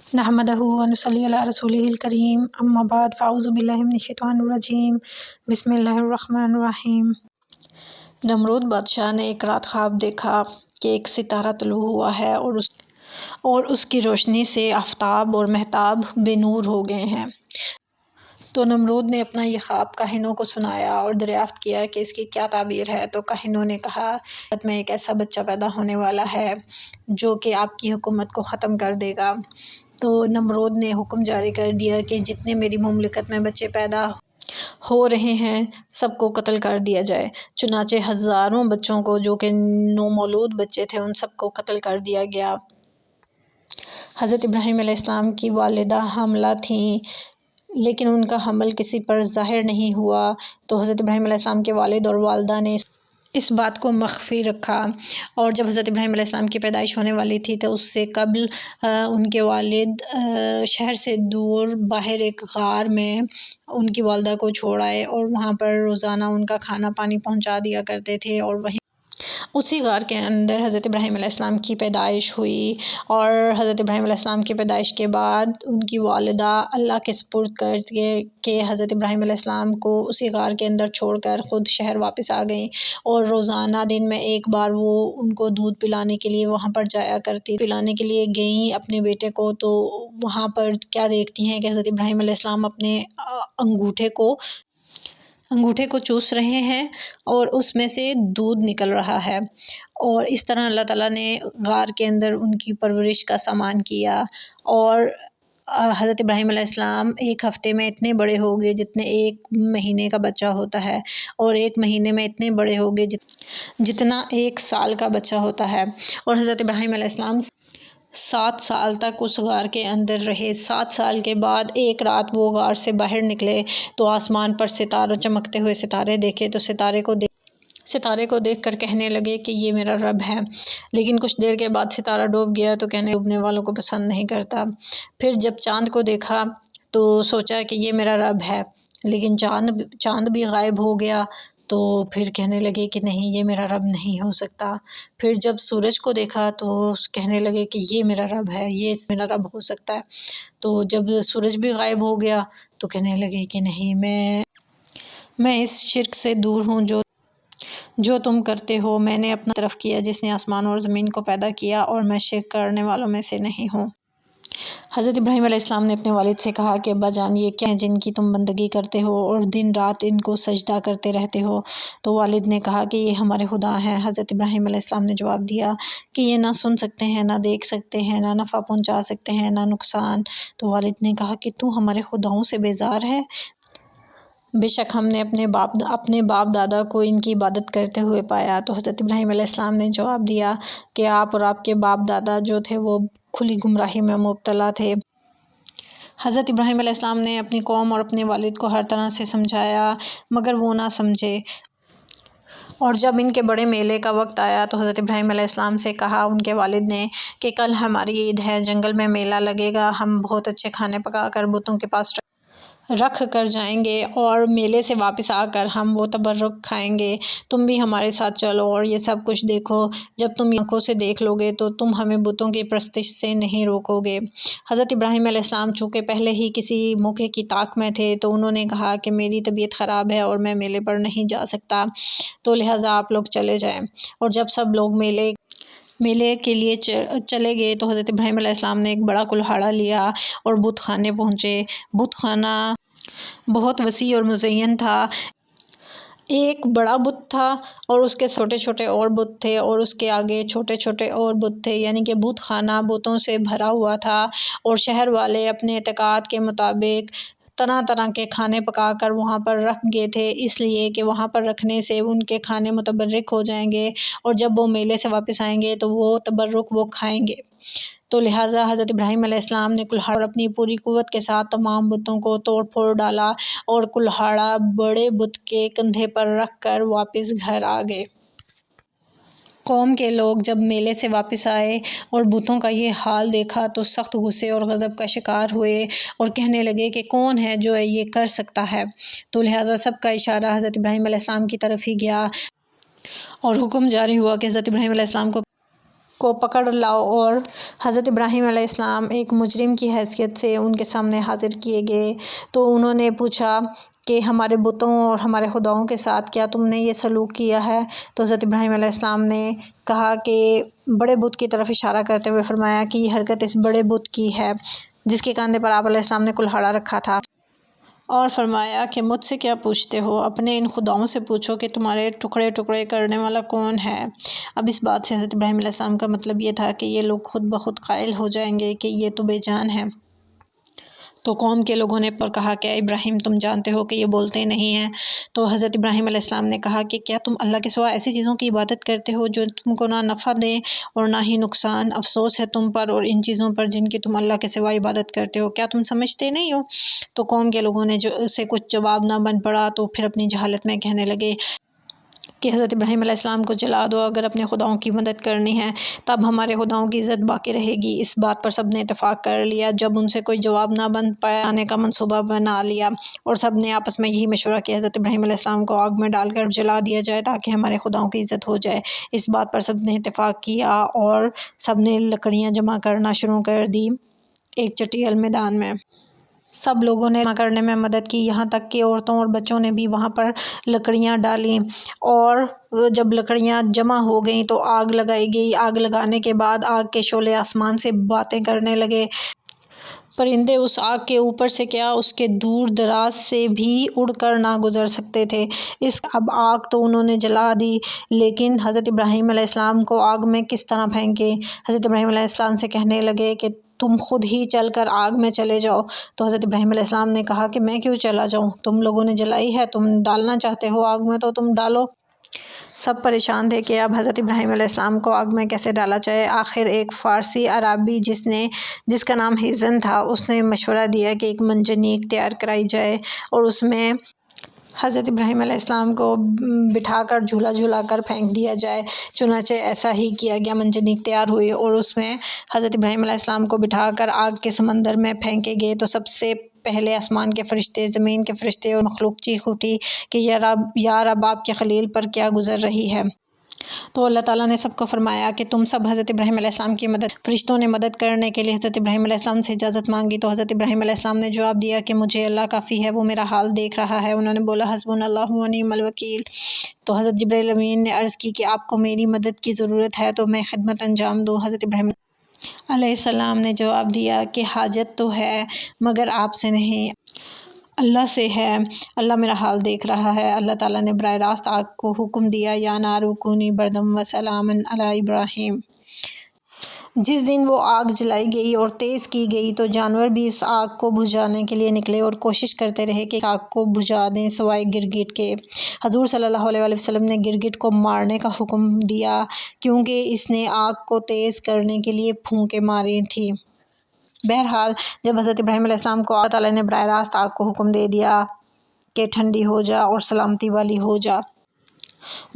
نحمدہ ونصلی علی رسولہ الکریم، اما بعد فاعوذ باللہ من الشیطان الرجیم، بسم اللہ الرحمن الرحیم۔ نمرود بادشاہ نے ایک رات خواب دیکھا کہ ایک ستارہ طلوع ہوا ہے اور اس کی روشنی سے آفتاب اور مہتاب بے نور ہو گئے ہیں۔ تو نمرود نے اپنا یہ خواب کاہنوں کو سنایا اور دریافت کیا کہ اس کی کیا تعبیر ہے۔ تو کاہنوں نے کہا، حقیقت میں ایک ایسا بچہ پیدا ہونے والا ہے جو کہ آپ کی حکومت کو ختم کر دے گا۔ تو نمرود نے حکم جاری کر دیا کہ جتنے میری مملکت میں بچے پیدا ہو رہے ہیں سب کو قتل کر دیا جائے۔ چنانچہ ہزاروں بچوں کو جو کہ نومولود بچے تھے ان سب کو قتل کر دیا گیا۔ حضرت ابراہیم علیہ السلام کی والدہ حاملہ تھیں لیکن ان کا حمل کسی پر ظاہر نہیں ہوا، تو حضرت ابراہیم علیہ السلام کے والد اور والدہ نے اس بات کو مخفی رکھا، اور جب حضرت ابراہیم علیہ السلام کی پیدائش ہونے والی تھی تو اس سے قبل ان کے والد شہر سے دور باہر ایک غار میں ان کی والدہ کو چھوڑ آئے اور وہاں پر روزانہ ان کا کھانا پانی پہنچا دیا کرتے تھے، اور وہیں اسی غار کے اندر حضرت ابراہیم علیہ السلام کی پیدائش ہوئی۔ اور حضرت ابراہیم علیہ السلام کی پیدائش کے بعد ان کی والدہ اللہ کے سپرد کر کے حضرت ابراہیم علیہ السلام کو اسی غار کے اندر چھوڑ کر خود شہر واپس آ گئیں، اور روزانہ دن میں ایک بار وہ ان کو دودھ پلانے کے لیے وہاں پر جایا کرتی، پلانے کے لیے گئیں اپنے بیٹے کو، تو وہاں پر کیا دیکھتی ہیں کہ حضرت ابراہیم علیہ السلام اپنے انگوٹھے کو چوس رہے ہیں اور اس میں سے دودھ نکل رہا ہے، اور اس طرح اللہ تعالیٰ نے غار کے اندر ان کی پرورش کا سامان کیا، اور حضرت ابراہیم علیہ السلام ایک ہفتے میں اتنے بڑے ہو گئے جتنے ایک مہینے کا بچہ ہوتا ہے، اور ایک مہینے میں اتنے بڑے ہو گئے جتنا ایک سال کا بچہ ہوتا ہے۔ اور حضرت ابراہیم علیہ السلام 7 سال تک اس غار کے اندر رہے۔ 7 سال کے بعد ایک رات وہ غار سے باہر نکلے تو آسمان پر چمکتے ہوئے ستارے دیکھے، تو ستارے کو دیکھ کر کہنے لگے کہ یہ میرا رب ہے، لیکن کچھ دیر کے بعد ستارہ ڈوب گیا تو کہنے ڈوبنے والوں کو پسند نہیں کرتا۔ پھر جب چاند کو دیکھا تو سوچا کہ یہ میرا رب ہے، لیکن چاند بھی غائب ہو گیا، تو پھر کہنے لگے کہ نہیں، یہ میرا رب نہیں ہو سکتا۔ پھر جب سورج کو دیکھا تو کہنے لگے کہ یہ میرا رب ہے، یہ میرا رب ہو سکتا ہے۔ تو جب سورج بھی غائب ہو گیا تو کہنے لگے کہ نہیں، میں اس شرک سے دور ہوں جو تم کرتے ہو۔ میں نے اپنا طرف کیا جس نے آسمان اور زمین کو پیدا کیا، اور میں شرک کرنے والوں میں سے نہیں ہوں۔ حضرت ابراہیم علیہ السلام نے اپنے والد سے کہا کہ ابا جان، یہ کیا ہیں جن کی تم بندگی کرتے ہو اور دن رات ان کو سجدہ کرتے رہتے ہو؟ تو والد نے کہا کہ یہ ہمارے خدا ہیں۔ حضرت ابراہیم علیہ السلام نے جواب دیا کہ یہ نہ سن سکتے ہیں، نہ دیکھ سکتے ہیں، نہ نفع پہنچا سکتے ہیں، نہ نقصان۔ تو والد نے کہا کہ تو ہمارے خداؤں سے بیزار ہے؟ بے شک ہم نے اپنے باپ دادا کو ان کی عبادت کرتے ہوئے پایا۔ تو حضرت ابراہیم علیہ السلام نے جواب دیا کہ آپ اور آپ کے باپ دادا جو تھے وہ کھلی گمراہی میں مبتلا تھے۔ حضرت ابراہیم علیہ السلام نے اپنی قوم اور اپنے والد کو ہر طرح سے سمجھایا مگر وہ نہ سمجھے، اور جب ان کے بڑے میلے کا وقت آیا تو حضرت ابراہیم علیہ السلام سے کہا ان کے والد نے کہ کل ہماری عید ہے، جنگل میں میلہ لگے گا، ہم بہت اچھے کھانے پکا کر بتوں کے پاس رکھ کر جائیں گے، اور میلے سے واپس آ کر ہم وہ تبرک کھائیں گے، تم بھی ہمارے ساتھ چلو اور یہ سب کچھ دیکھو۔ جب تم آنکھوں سے دیکھ لو گے تو تم ہمیں بتوں کی پرستش سے نہیں روکو گے۔ حضرت ابراہیم علیہ السلام چونکہ پہلے ہی کسی موقع کی طاق میں تھے تو انہوں نے کہا کہ میری طبیعت خراب ہے اور میں میلے پر نہیں جا سکتا، تو لہٰذا آپ لوگ چلے جائیں۔ اور جب سب لوگ میلے کے لیے چلے گئے تو حضرت ابراہیم علیہ السلام نے ایک بڑا کلہاڑا لیا اور بت خانے پہنچے۔ بت خانہ بہت وسیع اور مزین تھا۔ ایک بڑا بت تھا اور اس کے چھوٹے چھوٹے اور بت تھے، اور اس کے آگے چھوٹے چھوٹے اور بت تھے، یعنی کہ بت خانہ بتوں سے بھرا ہوا تھا، اور شہر والے اپنے اعتقاد کے مطابق طرح طرح کے کھانے پکا کر وہاں پر رکھ گئے تھے، اس لیے کہ وہاں پر رکھنے سے ان کے کھانے متبرک ہو جائیں گے، اور جب وہ میلے سے واپس آئیں گے تو وہ تبرک وہ کھائیں گے۔ تو لہٰذا حضرت ابراہیم علیہ السلام نے کلہاڑا اپنی پوری قوت کے ساتھ تمام بتوں کو توڑ پھوڑ ڈالا، اور کلہاڑا بڑے بت کے کندھے پر رکھ کر واپس گھر آ گئے۔ قوم کے لوگ جب میلے سے واپس آئے اور بتوں کا یہ حال دیکھا تو سخت غصے اور غضب کا شکار ہوئے، اور کہنے لگے کہ کون ہے جو یہ کر سکتا ہے؟ تو لہٰذا سب کا اشارہ حضرت ابراہیم علیہ السلام کی طرف ہی گیا، اور حکم جاری ہوا کہ حضرت ابراہیم علیہ السلام کو کو پکڑ لاؤ، اور حضرت ابراہیم علیہ السلام ایک مجرم کی حیثیت سے ان کے سامنے حاضر کیے گئے۔ تو انہوں نے پوچھا کہ ہمارے بتوں اور ہمارے خداؤں کے ساتھ کیا تم نے یہ سلوک کیا ہے؟ تو حضرت ابراہیم علیہ السلام نے کہا کہ بڑے بت کی طرف اشارہ کرتے ہوئے فرمایا کہ یہ حرکت اس بڑے بت کی ہے جس کے کاندھے پر آپ علیہ السلام نے کلہاڑا رکھا تھا، اور فرمایا کہ مجھ سے کیا پوچھتے ہو؟ اپنے ان خداؤں سے پوچھو کہ تمہارے ٹکڑے ٹکڑے کرنے والا کون ہے۔ اب اس بات سے حضرت ابراہیم علیہ السلام کا مطلب یہ تھا کہ یہ لوگ خود بخود قائل ہو جائیں گے کہ یہ تو بے جان ہے۔ تو قوم کے لوگوں نے پر کہا کہ اے ابراہیم، تم جانتے ہو کہ یہ بولتے نہیں ہیں۔ تو حضرت ابراہیم علیہ السلام نے کہا کہ کیا تم اللہ کے سوا ایسی چیزوں کی عبادت کرتے ہو جو تم کو نہ نفع دیں اور نہ ہی نقصان؟ افسوس ہے تم پر اور ان چیزوں پر جن کی تم اللہ کے سوا عبادت کرتے ہو، کیا تم سمجھتے نہیں ہو؟ تو قوم کے لوگوں نے جو اسے کچھ جواب نہ بن پڑا تو پھر اپنی جہالت میں کہنے لگے کہ حضرت ابراہیم علیہ السلام کو جلا دو، اگر اپنے خداؤں کی مدد کرنی ہے تب ہمارے خداؤں کی عزت باقی رہے گی۔ اس بات پر سب نے اتفاق کر لیا۔ جب ان سے کوئی جواب نہ بن پایا، آنے کا منصوبہ بنا لیا اور سب نے آپس میں یہی مشورہ کیا حضرت ابراہیم علیہ السلام کو آگ میں ڈال کر جلا دیا جائے تاکہ ہمارے خداؤں کی عزت ہو جائے۔ اس بات پر سب نے اتفاق کیا اور سب نے لکڑیاں جمع کرنا شروع کر دی ایک چٹیل میدان میں۔ سب لوگوں نے جمع کرنے میں مدد کی، یہاں تک کہ عورتوں اور بچوں نے بھی وہاں پر لکڑیاں ڈالیں، اور جب لکڑیاں جمع ہو گئیں تو آگ لگائی گئی۔ آگ لگانے کے بعد آگ کے شعلے آسمان سے باتیں کرنے لگے۔ پرندے اس آگ کے اوپر سے کیا اس کے دور دراز سے بھی اڑ کر نہ گزر سکتے تھے۔ اب آگ تو انہوں نے جلا دی، لیکن حضرت ابراہیم علیہ السلام کو آگ میں کس طرح پھینکیں؟ حضرت ابراہیم علیہ السلام سے کہنے لگے کہ تم خود ہی چل کر آگ میں چلے جاؤ۔ تو حضرت ابراہیم علیہ السلام نے کہا کہ میں کیوں چلا جاؤں؟ تم لوگوں نے جلائی ہے، تم ڈالنا چاہتے ہو آگ میں تو تم ڈالو۔ سب پریشان تھے کہ اب حضرت ابراہیم علیہ السلام کو آگ میں کیسے ڈالا جائے۔ آخر ایک فارسی عرابی جس کا نام ہیزن تھا، اس نے مشورہ دیا کہ ایک منجنیق تیار کرائی جائے اور اس میں حضرت ابراہیم علیہ السلام کو بٹھا کر جھولا جھولا کر پھینک دیا جائے۔ چنانچہ ایسا ہی کیا گیا، منجنیق تیار ہوئی اور اس میں حضرت ابراہیم علیہ السلام کو بٹھا کر آگ کے سمندر میں پھینکے گئے۔ تو سب سے پہلے آسمان کے فرشتے، زمین کے فرشتے اور مخلوق چیخ اٹھی کہ یا رب، آپ کے خلیل پر کیا گزر رہی ہے۔ تو اللہ تعالیٰ نے سب کو فرمایا کہ تم سب حضرت ابراہیم علیہ السلام کی مدد۔ فرشتوں نے مدد کرنے کے لیے حضرت ابراہیم علیہ السلام سے اجازت مانگی، تو حضرت ابراہیم علیہ السلام نے جواب دیا کہ مجھے اللہ کافی ہے، وہ میرا حال دیکھ رہا ہے۔ انہوں نے بولا حسبنا اللہ و نعم الوکیل۔ تو حضرت جبرائیل امین نے عرض کی کہ آپ کو میری مدد کی ضرورت ہے تو میں خدمت انجام دوں۔ حضرت ابراہیم علیہ السلام نے جواب دیا کہ حاجت تو ہے مگر آپ سے نہیں، اللہ سے ہے، اللہ میرا حال دیکھ رہا ہے۔ اللہ تعالیٰ نے براہ راست آگ کو حکم دیا یا نار کونی بردم و سلاما علی ابراہیم۔ جس دن وہ آگ جلائی گئی اور تیز کی گئی تو جانور بھی اس آگ کو بجھانے کے لیے نکلے اور کوشش کرتے رہے کہ آگ کو بجھا دیں سوائے گرگٹ کے۔ حضور صلی اللہ علیہ وآلہ وسلم نے گرگٹ کو مارنے کا حکم دیا کیونکہ اس نے آگ کو تیز کرنے کے لیے پھونکیں ماری تھیں۔ بہرحال جب حضرت ابراہیم علیہ السلام کو اللہ تعالیٰ نے براہ راست آگ کو حکم دے دیا کہ ٹھنڈی ہو جا اور سلامتی والی ہو جا،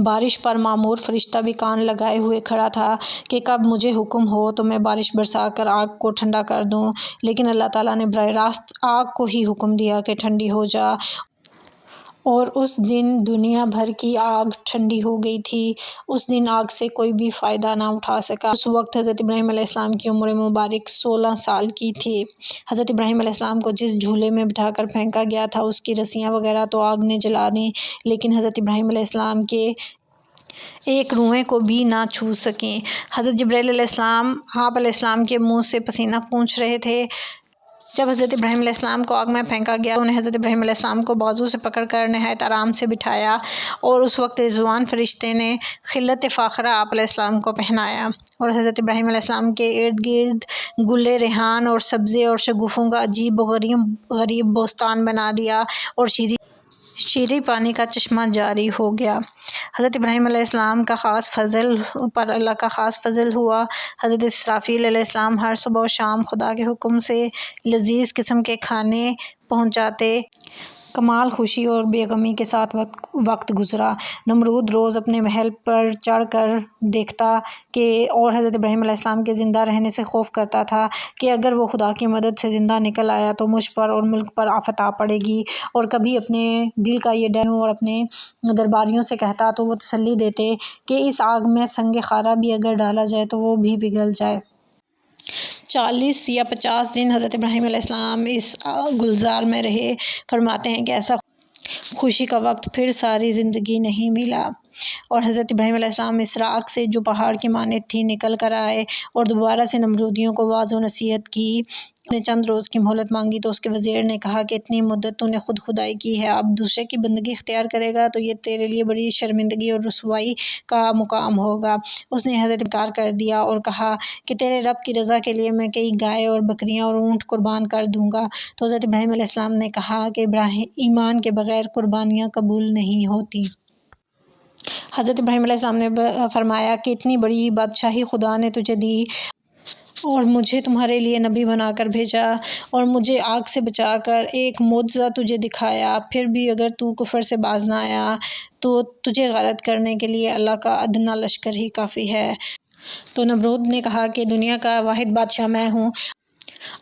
بارش پر مامور فرشتہ بھی کان لگائے ہوئے کھڑا تھا کہ کب مجھے حکم ہو تو میں بارش برسا کر آگ کو ٹھنڈا کر دوں، لیکن اللہ تعالیٰ نے براہ راست آگ کو ہی حکم دیا کہ ٹھنڈی ہو جا، اور اس دن دنیا بھر کی آگ ٹھنڈی ہو گئی تھی۔ اس دن آگ سے کوئی بھی فائدہ نہ اٹھا سکا۔ اس وقت حضرت ابراہیم علیہ السلام کی عمر مبارک 16 سال کی تھی۔ حضرت ابراہیم علیہ السلام کو جس جھولے میں بٹھا کر پھینکا گیا تھا اس کی رسیاں وغیرہ تو آگ نے جلا دیں، لیکن حضرت ابراہیم علیہ السلام کے ایک روئیں کو بھی نہ چھو سکیں۔ حضرت جبرائیل علیہ السلام آپ علیہ السلام کے منہ سے پسینہ پونچھ رہے تھے۔ جب حضرت ابراہیم علیہ السلام کو آگ میں پھینکا گیا تو انہیں حضرت ابراہیم علیہ السلام کو بازو سے پکڑ کر نہایت آرام سے بٹھایا، اور اس وقت رضوان فرشتے نے خلعت فاخرہ آپ علیہ السلام کو پہنایا اور حضرت ابراہیم علیہ السلام کے ارد گرد گل ریحان اور سبزے اور شگوفوں کا عجیب و غریب بوستان بنا دیا اور شیریں پانی کا چشمہ جاری ہو گیا۔ حضرت ابراہیم علیہ السلام پر اللہ کا خاص فضل ہوا۔ حضرت اسرافیل علیہ السلام ہر صبح و شام خدا کے حکم سے لذیذ قسم کے کھانے پہنچاتے کمال خوشی اور بے غمی کے ساتھ وقت گزرا۔ نمرود روز اپنے محل پر چڑھ کر دیکھتا کہ اور حضرت ابراہیم علیہ السلام کے زندہ رہنے سے خوف کرتا تھا کہ اگر وہ خدا کی مدد سے زندہ نکل آیا تو مجھ پر اور ملک پر آفت آ پڑے گی، اور کبھی اپنے دل کا یہ ڈر اور اپنے درباریوں سے کہتا تو وہ تسلی دیتے کہ اس آگ میں سنگ خارا بھی اگر ڈالا جائے تو وہ بھی پگھل جائے۔ 40 یا 50 دن حضرت ابراہیم علیہ السلام اس گلزار میں رہے۔ فرماتے ہیں کہ ایسا خوشی کا وقت پھر ساری زندگی نہیں ملا، اور حضرت ابراہیم علیہ السلام اس راکھ سے جو پہاڑ کی مانند تھی نکل کر آئے اور دوبارہ سے نمرودیوں کو واعظ و نصیحت کی۔ اس نے چند روز کی مہلت مانگی تو اس کے وزیر نے کہا کہ اتنی مدت تو نے خود خدائی کی ہے، اب دوسرے کی بندگی اختیار کرے گا تو یہ تیرے لیے بڑی شرمندگی اور رسوائی کا مقام ہوگا۔ اس نے حضرت انکار کر دیا اور کہا کہ تیرے رب کی رضا کے لیے میں کئی گائے اور بکریاں اور اونٹ قربان کر دوں گا۔ تو حضرت ابراہیم علیہ السلام نے کہا کہ ایمان کے بغیر قربانیاں قبول نہیں ہوتی۔ حضرت ابراہیم علیہ السلام نے فرمایا کہ اتنی بڑی بادشاہی خدا نے تجھے دی اور مجھے تمہارے لیے نبی بنا کر بھیجا اور مجھے آگ سے بچا کر ایک معجزہ تجھے دکھایا، پھر بھی اگر تو کفر سے باز نہ آیا تو تجھے غارت کرنے کے لیے اللہ کا ادنیٰ لشکر ہی کافی ہے۔ تو نمرود نے کہا کہ دنیا کا واحد بادشاہ میں ہوں،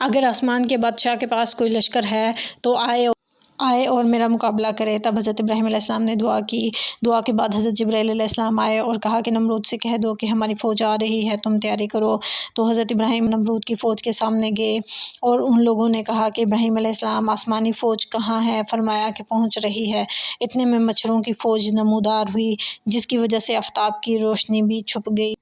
اگر آسمان کے بادشاہ کے پاس کوئی لشکر ہے تو آئے اور میرا مقابلہ کرے۔ تب حضرت ابراہیم علیہ السلام نے دعا کی۔ دعا کے بعد حضرت جبرائیل علیہ السلام آئے اور کہا کہ نمرود سے کہہ دو کہ ہماری فوج آ رہی ہے، تم تیاری کرو۔ تو حضرت ابراہیم نمرود کی فوج کے سامنے گئے اور ان لوگوں نے کہا کہ ابراہیم علیہ السلام آسمانی فوج کہاں ہے؟ فرمایا کہ پہنچ رہی ہے۔ اتنے میں مچھروں کی فوج نمودار ہوئی جس کی وجہ سے آفتاب کی روشنی بھی چھپ گئی۔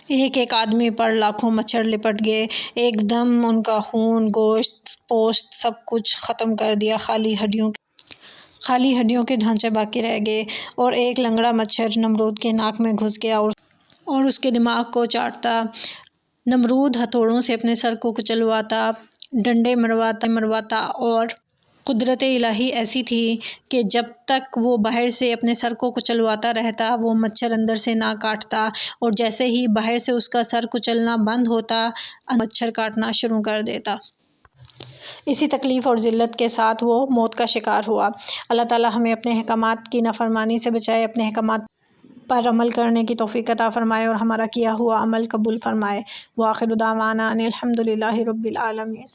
ایک ایک آدمی پر لاکھوں مچھر لپٹ گئے، ایک دم ان کا خون، گوشت، پوست سب کچھ ختم کر دیا، خالی ہڈیوں کے ڈھانچے باقی رہ گئے، اور ایک لنگڑا مچھر نمرود کے ناک میں گھس گیا اور اس کے دماغ کو چاٹتا۔ نمرود ہتھوڑوں سے اپنے سر کو کچلواتا، ڈنڈے مرواتا اور قدرت الہی ایسی تھی کہ جب تک وہ باہر سے اپنے سر کو کچلواتا رہتا وہ مچھر اندر سے نہ کاٹتا، اور جیسے ہی باہر سے اس کا سر کچلنا بند ہوتا مچھر کاٹنا شروع کر دیتا۔ اسی تکلیف اور ذلت کے ساتھ وہ موت کا شکار ہوا۔ اللہ تعالیٰ ہمیں اپنے احکامات کی نافرمانی سے بچائے، اپنے احکامات پر عمل کرنے کی توفیق عطا فرمائے اور ہمارا کیا ہوا عمل قبول فرمائے۔ وآخر دعوانا ان الحمد للہ رب العالمین۔